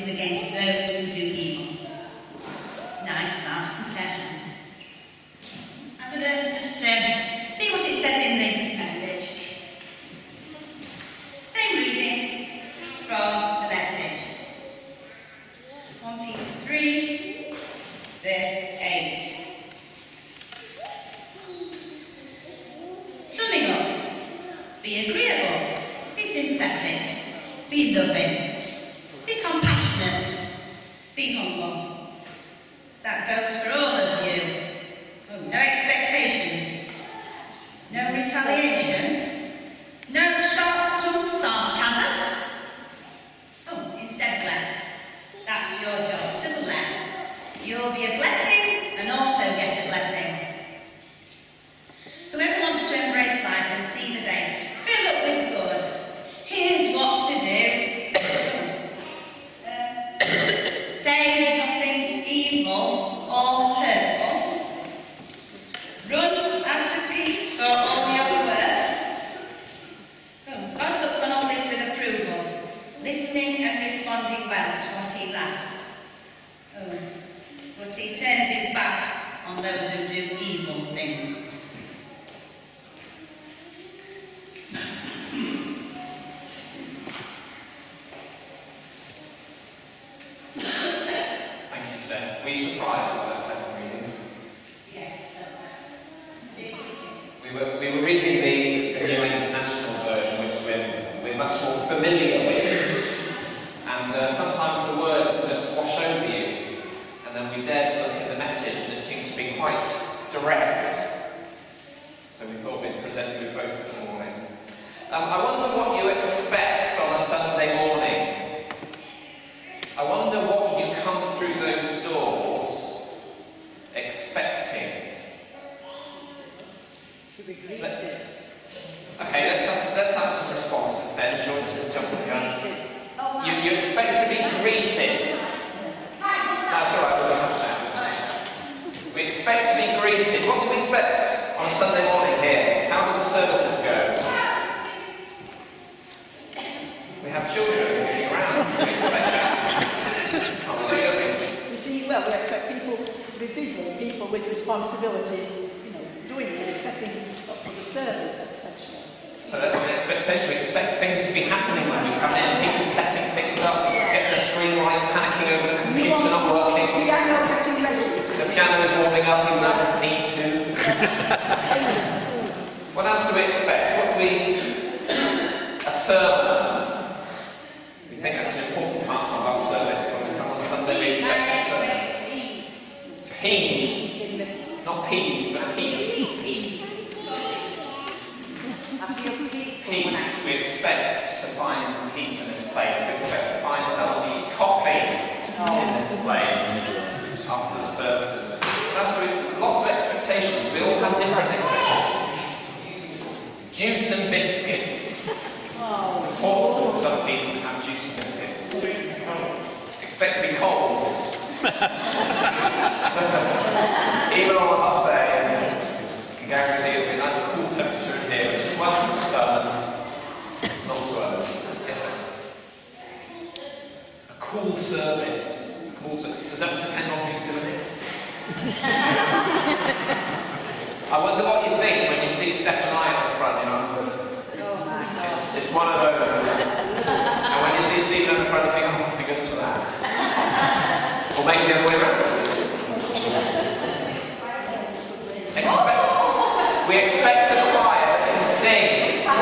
is against those who do evil. It's nice, that, isn't it? I'm going to just see what it says in the message. Same reading from the message. 1 Peter 3, verse 8. Summing up, be agreeable, be sympathetic, be loving, be compassionate, be humble. That goes for all of you. Oh, no expectations, no retaliation, no sharp-tongued sarcasm. Oh, instead bless. That's your job, to bless. You'll be a blessing and also get a blessing. Whoever wants to embrace life and see the day, fill up with good. Here's what to do. Say nothing evil or hurtful. Run after peace for all your worth. Oh, God looks on all this with approval, listening and responding well to what he's asked. Oh, but he turns his back on those who do evil things. Thank you, Steph. Were you surprised by that second reading? Yes. We were reading the New International Version, which we're much more familiar with. And sometimes the words will just wash over you. And then we dared to look at the message, and it seemed to be quite direct. So we thought we'd present you with both this morning. I wonder what you expect on a Sunday morning. I wonder what you come through those doors expecting. Okay, let's have some responses then. Joyce is jumping in. You expect to be greeted. That's all right, we'll just have that. We expect to be greeted. What do we expect on a Sunday morning here? How do the services go? We have children moving around. We expect that. You see, well, we expect people to be busy, people with responsibilities, doing things, setting up for the service, etc. So that's the expectation. We expect things to be happening when we come in. People setting things up, getting the screen right, panicking over the computer not working. The piano getting ready. The piano is warming up, even though it doesn't need to. What else do we expect? What do we... A sermon. We think that's an important part of our service. When we come on Sunday, we expect a sermon. Peace. Not peas, but peace. Peace. We expect to find some peace in this place. We expect to find some coffee in this place after the services. That's really, lots of expectations. We all have different expectations. Juice and biscuits. It's important for some people to have juice and biscuits. Expect to be cold. Even on a hot day, I can guarantee it'll be a nice cool temperature in here, which is welcome to some, not to others. Yes, ma'am. A cool service. Does that depend on who's doing it? I wonder what you think when you see Steph and I at the front, It's one of those. And when you see Stephen at the front, you think, oh, thank goodness for that. Or maybe the other way around. We expect to quiet and sing. And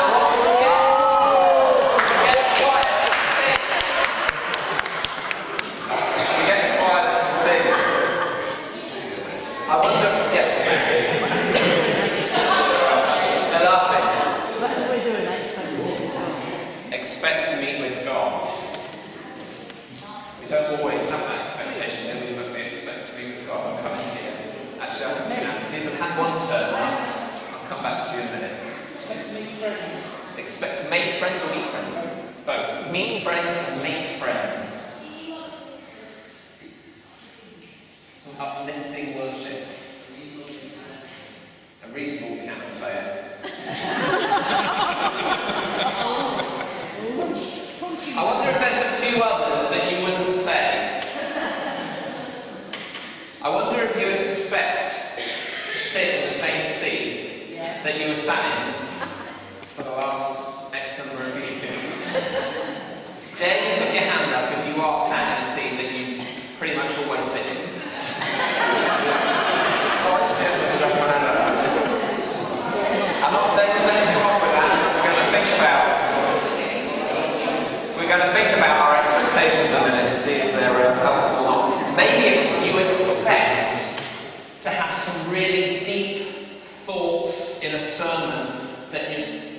what do we get? We get quiet and sing. We get quiet and sing. I wonder, yes. They're laughing. What are we doing? Expect to meet with God. We don't always have that expectation, do we? But we expect to meet with God and come into here. Actually, I'll come to you now. These have had one turn. I'll come back to you in a minute. Expect to make friends or meet friends? Both. Meet friends and make friends. Some uplifting worship. A reasonable piano player. I wonder if there's a few few others that you wouldn't say. I wonder if you expect to sit in the same seat that you were sat in for the last X number of years. Dare you put your hand up if you are sat in a seat that you pretty much always sit in? Oh, it's yes, I should have my hand up. I'm not saying there's anything wrong with that. We're going to think about our expectations a minute and see if they're helpful or not. Maybe you expect to have some really deep thoughts in a sermon that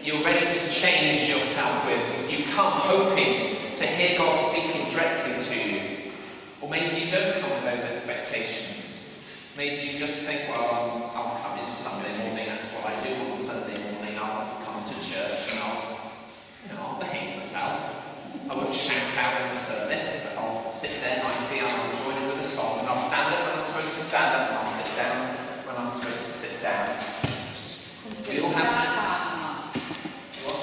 you're ready to change yourself with. You come hoping to hear God speaking directly to you. Or maybe you don't come with those expectations. Maybe you just think, well, I'll come, it's Sunday morning, that's what I do on a Sunday morning. I'll come to church and I'll behave myself. I won't shout out in the service, but I'll sit there nicely and I'll join in with the songs. And I'll stand up when I'm supposed to stand up and I'll sit down when I'm supposed to sit down. We all have... What?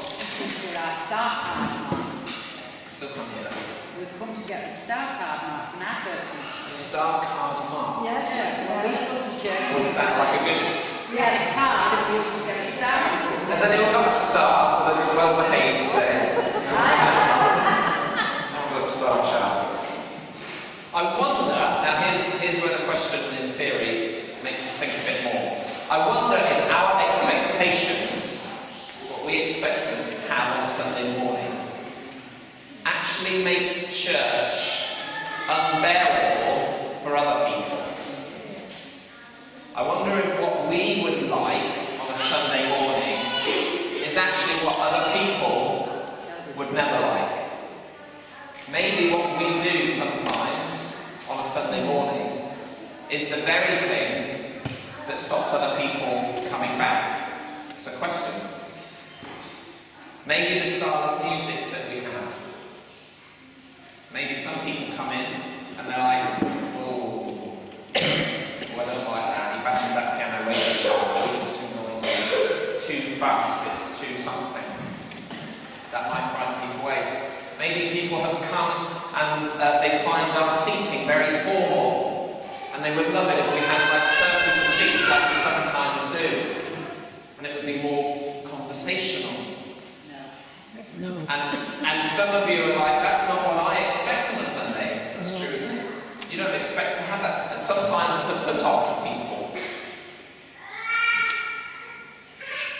Still can't hear that. We've come to get a star card mark, and our person. A star card mark? Yes, we come to church. What's that, like a good... Yeah, a card that we used to get a star on. Has anyone got a star that we're well behaved today? I've got a star chart. I wonder, now here's where the question in theory makes us think a bit more. I wonder if our expectations, what we expect to have on a Sunday morning, actually makes church unbearable for other people. I wonder if what we would like on a Sunday morning is actually what other people would never like. Maybe what we do sometimes on a Sunday morning is the very thing that stops other people coming back. It's a question. Maybe the style of music that we have. Maybe some people come in and they're like, oh, I don't like that. He bashes that piano way too hard. It's too noisy. It's too fast. It's too something. That might frighten people away. Maybe people have come and they find our seating very formal. And they would love it if we had like circles of seats like we sometimes do. And it would be more conversational. No. And some of you are like, that's not what I expect on a Sunday. That's true, isn't it? You don't expect to have that. And sometimes it's a put-off for people.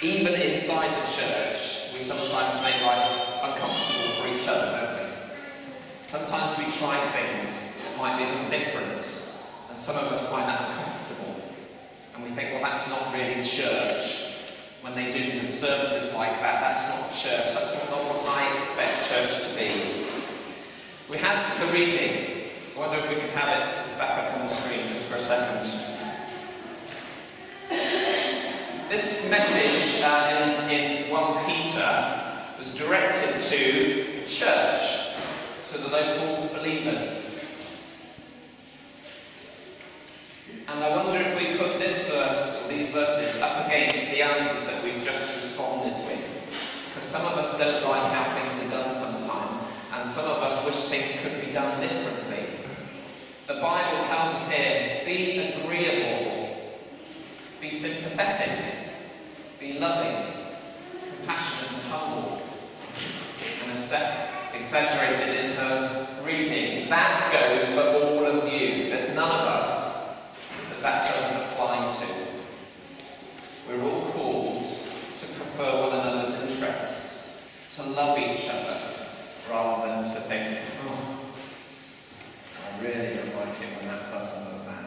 Even inside the church, we sometimes make life uncomfortable for each other, don't we? Sometimes we try things that might be a little different, and some of us find that uncomfortable. And we think, well, that's not really church. When they do the services like that, that's not church. That's not what I expect church to be. We had the reading. I wonder if we could have it back up on the screen just for a second. This message in 1 Peter was directed to the church, to the local believers. And I wonder if we put this verse, or these verses, up against the answers that we've just responded with. Because some of us don't like how things are done sometimes, and some of us wish things could be done differently. The Bible tells us here, be agreeable, be sympathetic, be loving, compassionate and humble. And as Steph exaggerated in her reading, that goes for all of you. There's none of us that doesn't apply to. We're all called to prefer one another's interests, to love each other, rather than to think, oh, I really don't like it when that person does that.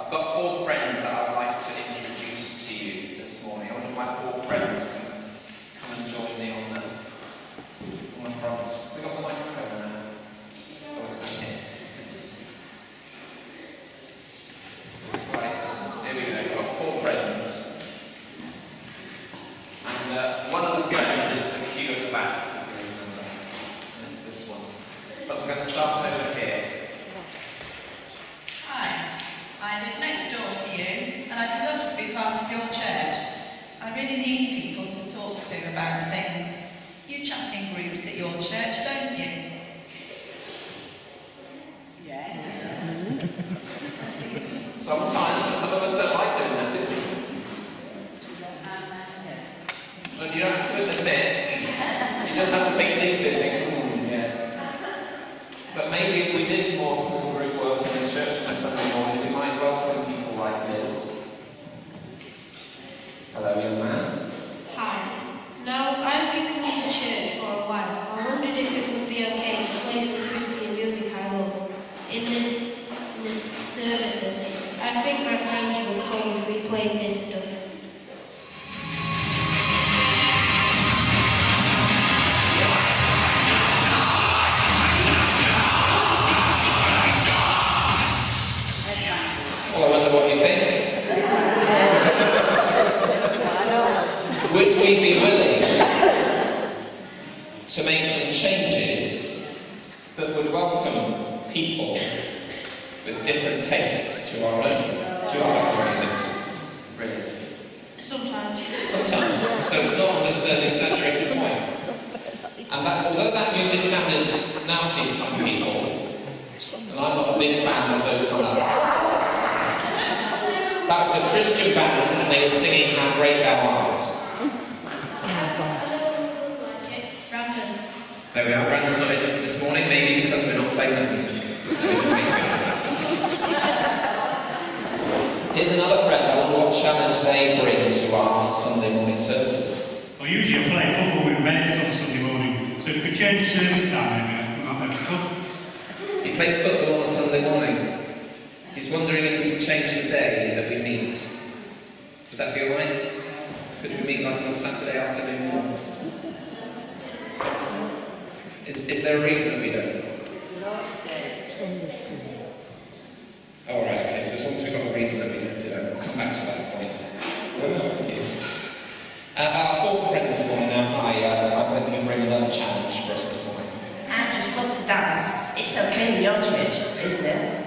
I've got 4 friends that I'd like to introduce to you this morning. I wonder if my 4 friends can come and join me on the front. We've got the microphone now. Oh, it's down here. Right, here we go. We've got 4 friends. And one of the friends is the queue at the back, if you remember. And it's this one. But we're going to start over here. Hi, I live next door to you, and I'd love to be part of your church. I really need people to talk to about things. You chat in groups at your church, don't some of us don't like doing that, do we? But you don't have to admit. You just have to think deep and think, yes. But maybe if we did more small group work in the church on a Sunday morning, we might welcome people like Liz. Hello, young man. Hi. Now, I've been coming to church for a while. I wondered if it would be okay to play some Christian music I love in this services. I think my friends would come if we played this stuff. Well, I wonder what you think. Would we be willing to make some changes that would welcome people with different tastes to our own? Do you like our music? Really? Sometimes. Sometimes. So it's not just an exaggerated point. And although that music sounded nasty to some people, and I'm not a big fan of those kind of... That was a Christian band and they were singing How Great Thou Art. There we are, Brandon's not in this morning, maybe because we're not playing that music. That is a great thing. Here's another friend, I wonder what challenge they bring to our Sunday morning services. Well, usually I play football with mates on Sunday morning, so if we could change the service time, maybe I might have to come. He plays football on a Sunday morning. He's wondering if we could change the day that we meet. Would that be alright? Could we meet like on a Saturday afternoon? Is there a reason that we don't? Oh, right, okay, so as long as we've got a reason that we don't do it, we'll come back to that point. Our fourth friend this morning now, I'm letting you bring another challenge for us this morning. I just love to dance. It's okay in your church, isn't it?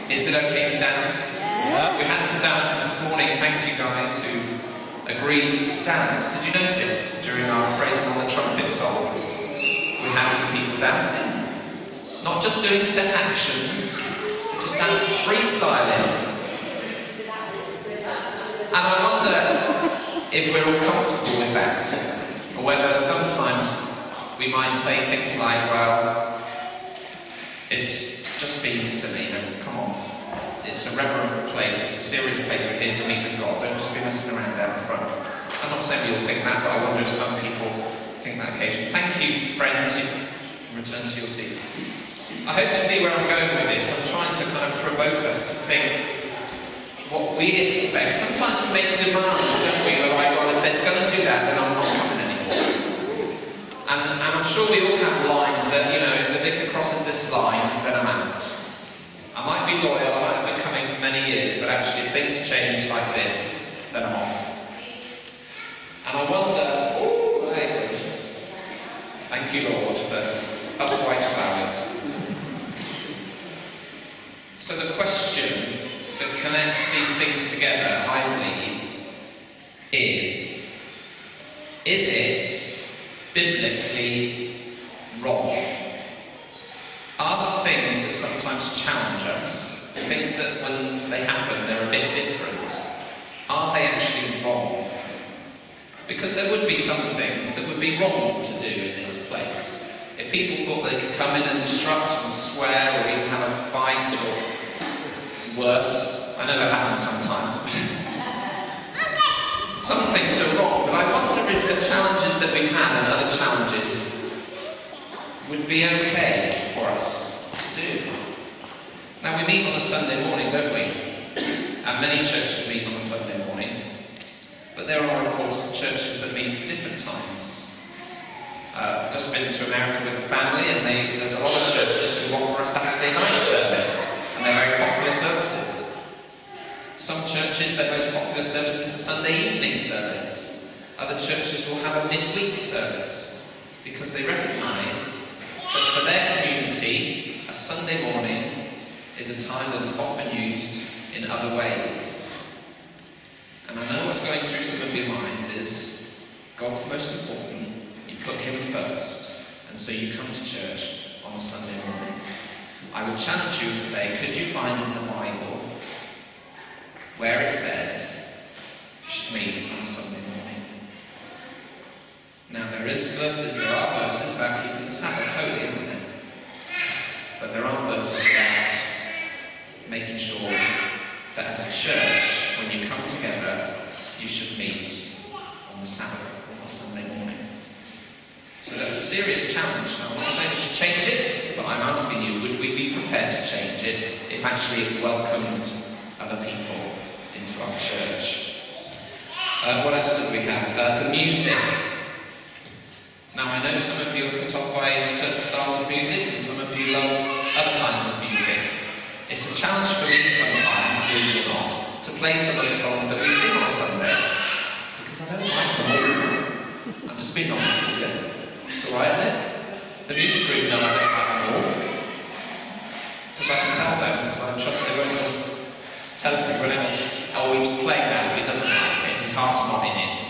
Is it okay to dance? Yeah. We had some dancers this morning, thank you guys who agreed to dance. Did you notice during our Praising on the Trumpet song, we had some people dancing? Not just doing set actions, just dancing, freestyling. And I wonder if we're all comfortable with that, or whether sometimes we might say things like, well, it's just being silly, come on. It's a reverent place, it's a serious place, we're here to meet with God, don't just be messing around out the front. I'm not saying we all think that, but I wonder if some people think that occasionally. Thank you, friends, you can return to your seat. I hope you see where I'm going with this. I'm trying to kind of provoke us to think what we expect. Sometimes we make demands, don't we? We're like, well, if they're going to do that, then I'm not coming anymore. And I'm sure we all have lines that, you know, if the vicar crosses this line, then I'm out. I might be loyal, I might have been coming for many years, but actually if things change like this, then I'm off. And I wonder, oh my gracious, thank you Lord for upright flowers. So the question that connects these things together, I believe, is it biblically wrong? Are the things that sometimes challenge us, the things that when they happen they're a bit different, are they actually wrong? Because there would be some things that would be wrong to do in this place. If people thought they could come in and disrupt and swear or even have a fight or worse, I know that happens sometimes. Some things are wrong, but I wonder if the challenges that we've had and other challenges would be okay for us to do. Now we meet on a Sunday morning, don't we? And many churches meet on a Sunday morning. But there are, of course, churches that meet at different times. I've just been to America with the family, and there's a lot of churches who offer a Saturday night service, and they're very popular services. Some churches, their most popular service is the Sunday evening service. Other churches will have a midweek service, because they recognise that for their community, a Sunday morning is a time that is often used in other ways. And I know what's going through some of your minds is, God's most important, you put Him first, and so you come to church on a Sunday morning. I would challenge you to say, could you find in the Bible where it says you should meet on a Sunday morning. Now there are verses about keeping the Sabbath holy, aren't there? But there are verses about making sure that as a church, when you come together, you should meet on the Sabbath, on a Sunday morning. So that's a serious challenge. Now, I'm not saying we should change it, but I'm asking you, would we be prepared to change it if actually it welcomed other people into our church? What else did we have? The music. Now, I know some of you are put off by certain styles of music, and some of you love other kinds of music. It's a challenge for me sometimes, believe it or not, to play some of the songs that we sing on a Sunday, because I don't like them all. I'm just being honest with you. It's alright, isn't it? The music group know I don't like them all. Because I can tell them, because I trust they won't just tell everyone else, oh, he's playing that, but he doesn't like it, his heart's not in it.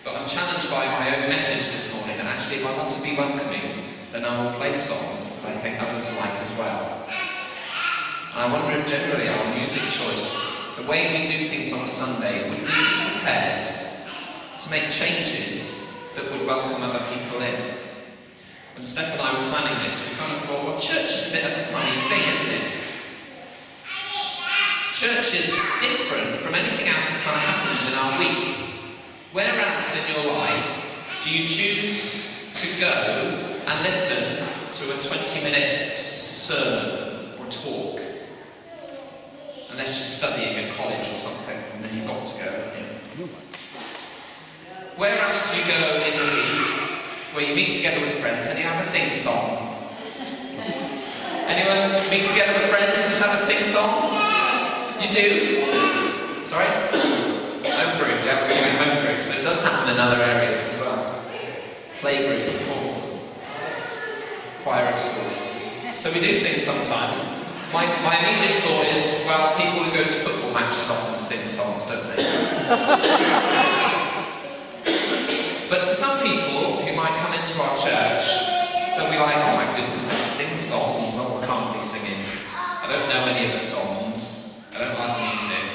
But I'm challenged by my own message this morning that actually if I want to be welcoming, then I will play songs that I think others like as well. And I wonder if generally our music choice, the way we do things on a Sunday, would we be prepared to make changes that would welcome other people in? When Steph and I were planning this, we kind of thought, well, church is a bit of a funny thing, isn't it? Church is different from anything else that kind of happens in our week. Where else in your life do you choose to go and listen to a 20-minute sermon or talk? Unless you're studying at college or something, and then you've got to go. Where else do you go in the week where you meet together with friends and you have a sing-song? Anyone meet together with friends and just have a sing-song? You do? Sorry? Home group, you have a singing home group, so it does happen in other areas as well. Playgroup, of course. Choir at school. So we do sing sometimes. My immediate thought is, well, people who go to football matches often sing songs, don't they? But to some people who might come into our church, they'll be like, oh my goodness, they sing songs, oh, I can't be singing. I don't know any of the songs, I don't like the music,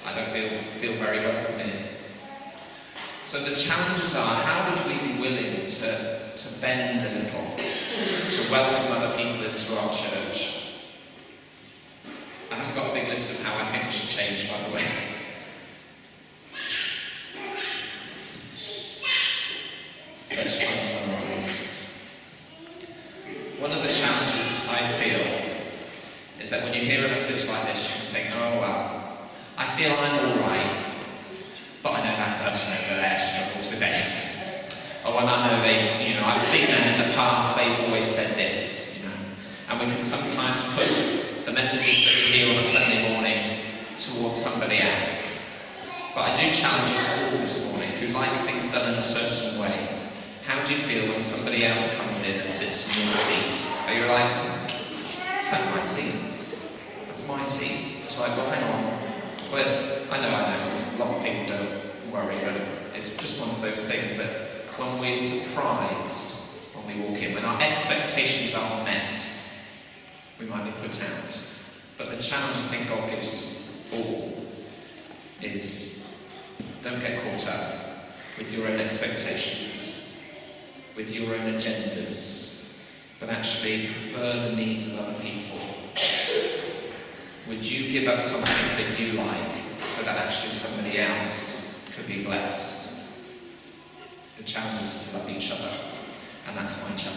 I don't feel very welcome in. So the challenges are, how would we be willing to bend a little, to welcome other people into our church? I haven't got a big list of how I think we should change, by the way. Let's try and summarise. One of the challenges I feel is that when you hear a message like this, you can think, oh well, I feel I'm alright, but I know that person over there struggles with this. Oh, and I know I've seen them in the past, they've always said this, And we can sometimes put the messages that we hear on a Sunday morning towards somebody else. But I do challenge us all this morning who like things done in a certain way. How do you feel when somebody else comes in and sits in your seat? Are you like, is that my seat? That's my seat. So I go, hang on. Well, I know, a lot of people don't worry, but it's just one of those things that when we're surprised when we walk in, when our expectations aren't met, we might be put out. But the challenge I think God gives us all is don't get caught up with your own expectations, with your own agendas, but actually prefer the needs of other people. Would you give up something that you like so that actually somebody else could be blessed? The challenge is to love each other, and that's my challenge.